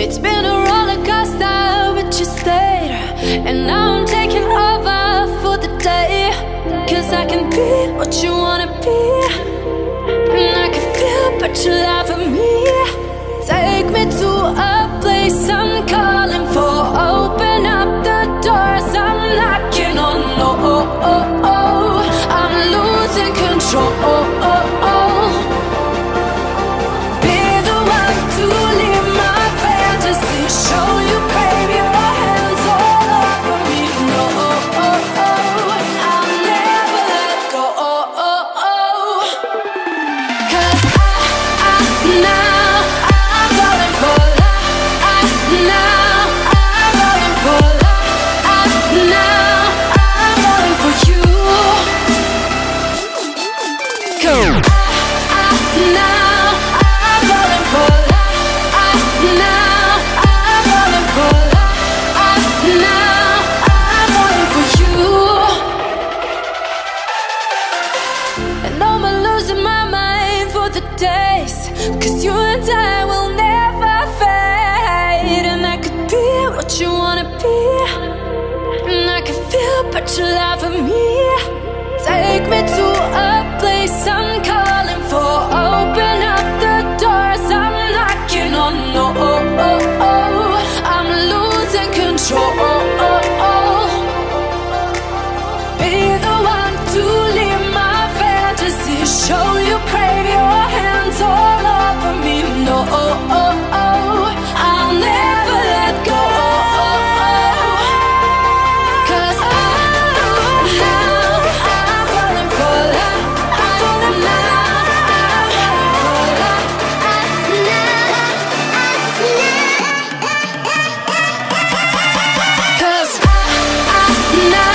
It's been a roller coaster, but you stayed. And now I'm taking over for the day. Cause I can be what you wanna be, and I can feel but you laugh at me. Take me to a place I'm calling for. Open up the doors I'm knocking on. I'm losing control. Be the one to leave my fantasy. Show you crave your hands all over me. No, I'll never let go. Cause now I'm falling for love. Now I'm falling for love. Now I'm falling for you. Go. Now I'm falling for love. Now I'm falling for love. Now I'm falling for you. And I'm losing my mind for the days. Cause you and I will never fade. And I could be what you wanna be, and I can feel but you laugh at me. Take me to a place I'm calling for. Open up the doors I'm knocking on. No, I'm losing control. Be the one to leave my fantasy. Show you crave your hands all over me. No, I'll never let go. Cause now I'm falling for love. Cause now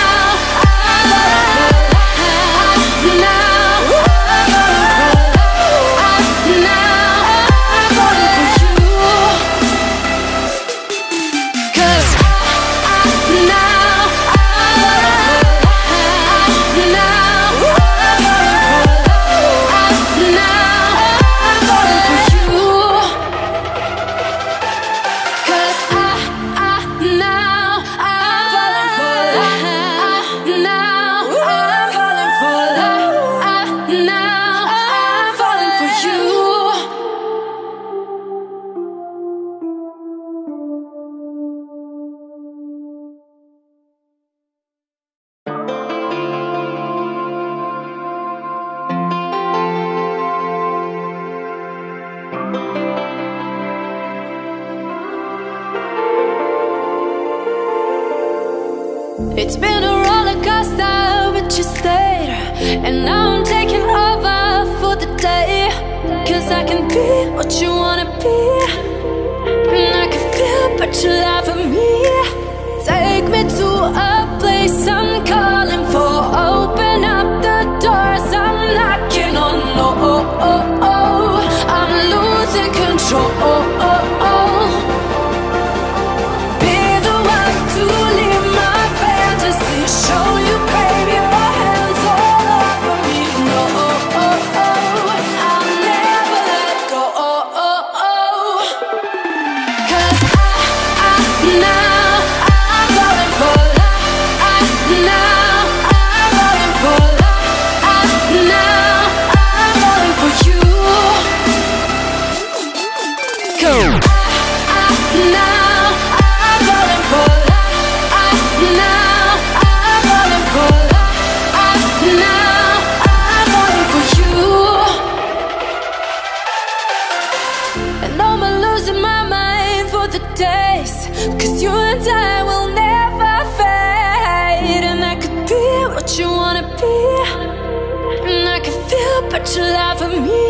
it's been a roller coaster, but you stayed. And now I'm taking over for the day. Cause I can be what you wanna be, and I can feel but you laugh at me. Take me to a place I'm calling for. Open up the doors I'm knocking on. No, I'm losing control. Show you crave your hands all over me. No, I'll never let go. Cause now I'm falling for love. Now I'm falling for love. Now I'm falling for you. Go. Now I'm falling for love. Now days, cause you and I will never fade. And I could be what you wanna be, and I can feel but you laugh at me.